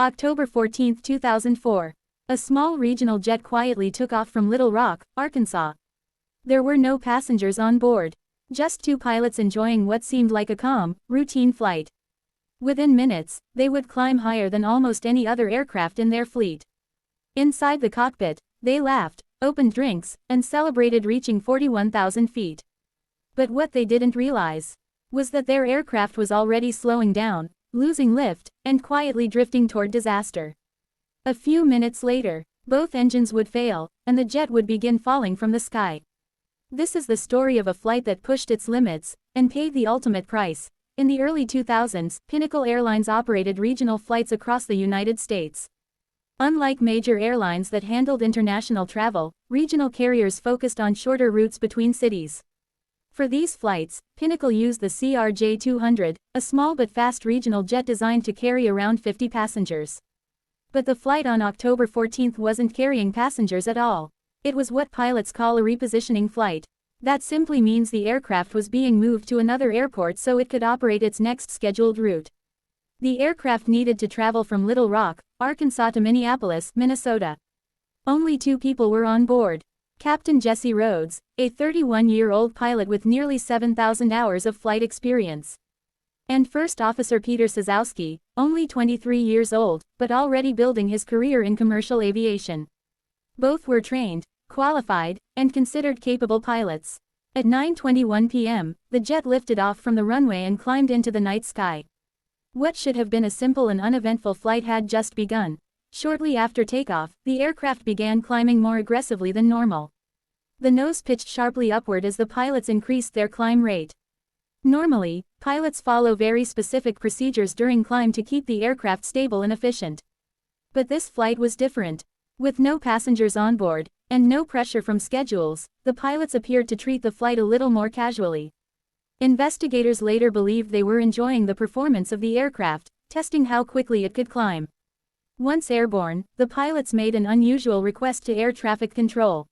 October 14, 2004. A small regional jet quietly took off from Little Rock, Arkansas. There were no passengers on board. Just two pilots enjoying what seemed like a calm, routine flight. Within minutes, they would climb higher than almost any other aircraft in their fleet. Inside the cockpit, they laughed, opened drinks, and celebrated reaching 41,000 feet. But what they didn't realize was that their aircraft was already slowing down, losing lift, and quietly drifting toward disaster. A few minutes later, both engines would fail, and the jet would begin falling from the sky. This is the story of a flight that pushed its limits, and paid the ultimate price. In the early 2000s, Pinnacle Airlines operated regional flights across the United States. Unlike major airlines that handled international travel, regional carriers focused on shorter routes between cities. For these flights, Pinnacle used the CRJ-200, a small but fast regional jet designed to carry around 50 passengers. But the flight on October 14 wasn't carrying passengers at all. It was what pilots call a repositioning flight. That simply means the aircraft was being moved to another airport so it could operate its next scheduled route. The aircraft needed to travel from Little Rock, Arkansas to Minneapolis, Minnesota. Only 2 people were on board. Captain Jesse Rhodes, a 31-year-old pilot with nearly 7,000 hours of flight experience. And First Officer Peter Sazowski, only 23 years old, but already building his career in commercial aviation. Both were trained, qualified, and considered capable pilots. At 9:21 p.m., the jet lifted off from the runway and climbed into the night sky. What should have been a simple and uneventful flight had just begun. Shortly after takeoff, the aircraft began climbing more aggressively than normal. The nose pitched sharply upward as the pilots increased their climb rate. Normally, pilots follow very specific procedures during climb to keep the aircraft stable and efficient. But this flight was different. With no passengers on board, and no pressure from schedules, the pilots appeared to treat the flight a little more casually. Investigators later believed they were enjoying the performance of the aircraft, testing how quickly it could climb. Once airborne, the pilots made an unusual request to air traffic control.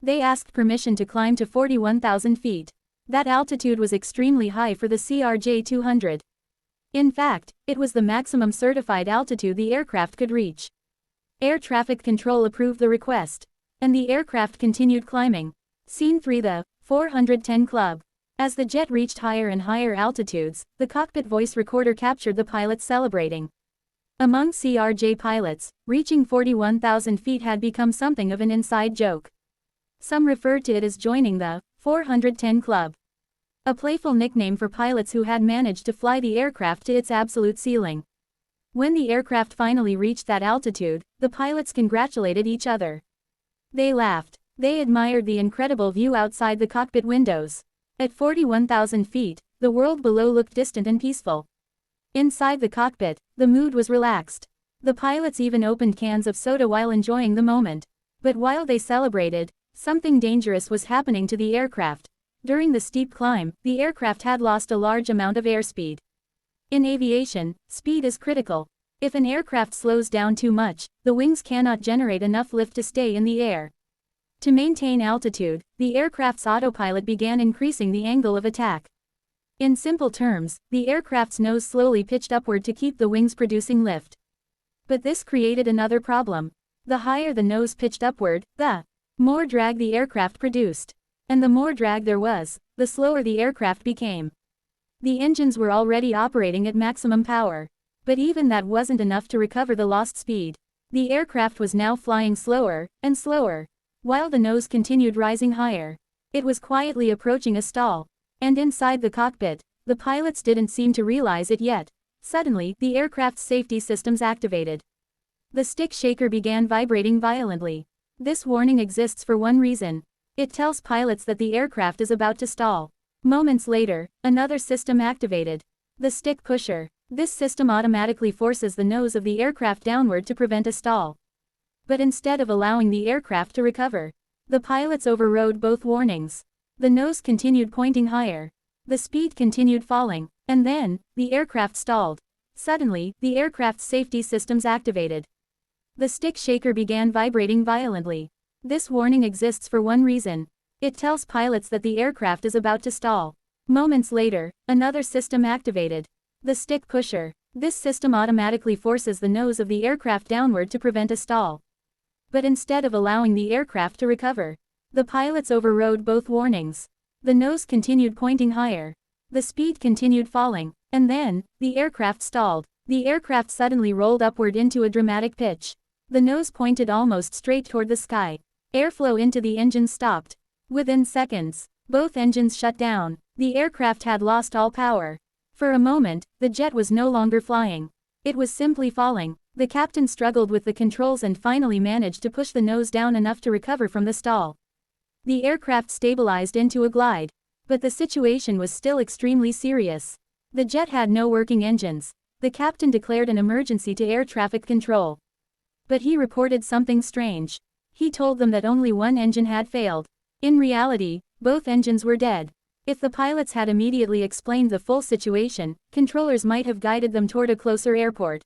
They asked permission to climb to 41,000 feet. That altitude was extremely high for the CRJ-200. In fact, it was the maximum certified altitude the aircraft could reach. Air traffic control approved the request, and the aircraft continued climbing. Scene 3: The 410 Club. As the jet reached higher and higher altitudes, the cockpit voice recorder captured the pilots celebrating. Among CRJ pilots, reaching 41,000 feet had become something of an inside joke. Some referred to it as joining the 410 Club, a playful nickname for pilots who had managed to fly the aircraft to its absolute ceiling. When the aircraft finally reached that altitude, the pilots congratulated each other. They laughed. They admired the incredible view outside the cockpit windows. At 41,000 feet, the world below looked distant and peaceful. Inside the cockpit, the mood was relaxed. The pilots even opened cans of soda while enjoying the moment. But while they celebrated, something dangerous was happening to the aircraft. During the steep climb, the aircraft had lost a large amount of airspeed. In aviation, speed is critical. If an aircraft slows down too much, the wings cannot generate enough lift to stay in the air. To maintain altitude, the aircraft's autopilot began increasing the angle of attack. In simple terms, the aircraft's nose slowly pitched upward to keep the wings producing lift. But this created another problem. The higher the nose pitched upward, the more drag the aircraft produced. And the more drag there was, the slower the aircraft became. The engines were already operating at maximum power. But even that wasn't enough to recover the lost speed. The aircraft was now flying slower and slower, while the nose continued rising higher. It was quietly approaching a stall. And inside the cockpit, the pilots didn't seem to realize it yet. Suddenly, the aircraft's safety systems activated. The stick shaker began vibrating violently. This warning exists for one reason. It tells pilots that the aircraft is about to stall. Moments later, another system activated. The stick pusher. This system automatically forces the nose of the aircraft downward to prevent a stall. But instead of allowing the aircraft to recover, the pilots overrode both warnings. The nose continued pointing higher. The speed continued falling, and then, the aircraft stalled. Suddenly, the aircraft's safety systems activated. The stick shaker began vibrating violently. This warning exists for one reason. It tells pilots that the aircraft is about to stall. Moments later, another system activated. The stick pusher. This system automatically forces the nose of the aircraft downward to prevent a stall. But instead of allowing the aircraft to recover, the pilots overrode both warnings. The nose continued pointing higher. The speed continued falling, and then, the aircraft stalled. The aircraft suddenly rolled upward into a dramatic pitch. The nose pointed almost straight toward the sky. Airflow into the engines stopped. Within seconds, both engines shut down. The aircraft had lost all power. For a moment, the jet was no longer flying. It was simply falling. The captain struggled with the controls and finally managed to push the nose down enough to recover from the stall. The aircraft stabilized into a glide. But the situation was still extremely serious. The jet had no working engines. The captain declared an emergency to air traffic control. But he reported something strange. He told them that only one engine had failed. In reality, both engines were dead. If the pilots had immediately explained the full situation, controllers might have guided them toward a closer airport.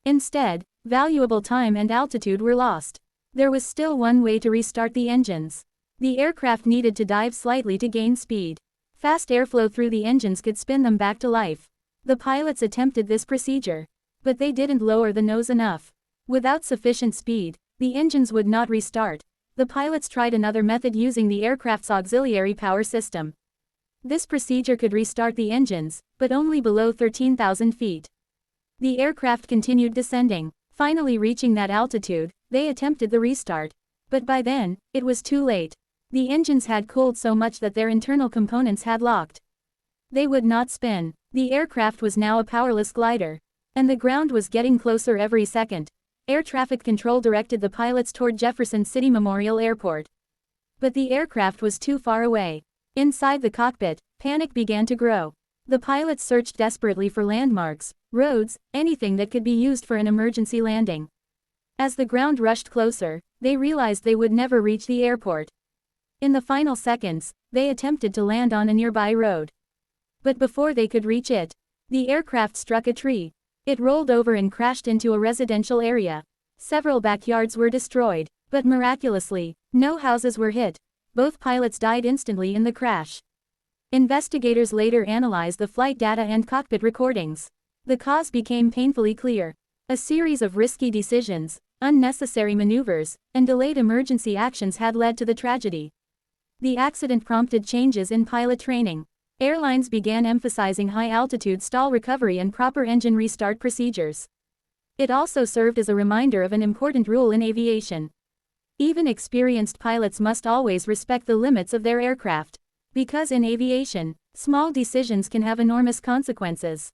Instead, valuable time and altitude were lost. There was still one way to restart the engines. The aircraft needed to dive slightly to gain speed. Fast airflow through the engines could spin them back to life. The pilots attempted this procedure. But they didn't lower the nose enough. Without sufficient speed, the engines would not restart. The pilots tried another method using the aircraft's auxiliary power system. This procedure could restart the engines, but only below 13,000 feet. The aircraft continued descending. Finally reaching that altitude, they attempted the restart. But by then, it was too late. The engines had cooled so much that their internal components had locked. They would not spin. The aircraft was now a powerless glider. And the ground was getting closer every second. Air traffic control directed the pilots toward Jefferson City Memorial Airport. But the aircraft was too far away. Inside the cockpit, panic began to grow. The pilots searched desperately for landmarks, roads, anything that could be used for an emergency landing. As the ground rushed closer, they realized they would never reach the airport. In the final seconds, they attempted to land on a nearby road. But before they could reach it, the aircraft struck a tree. It rolled over and crashed into a residential area. Several backyards were destroyed, but miraculously, no houses were hit. Both pilots died instantly in the crash. Investigators later analyzed the flight data and cockpit recordings. The cause became painfully clear. A series of risky decisions, unnecessary maneuvers, and delayed emergency actions had led to the tragedy. The accident prompted changes in pilot training. Airlines began emphasizing high-altitude stall recovery and proper engine restart procedures. It also served as a reminder of an important rule in aviation. Even experienced pilots must always respect the limits of their aircraft. Because in aviation, small decisions can have enormous consequences.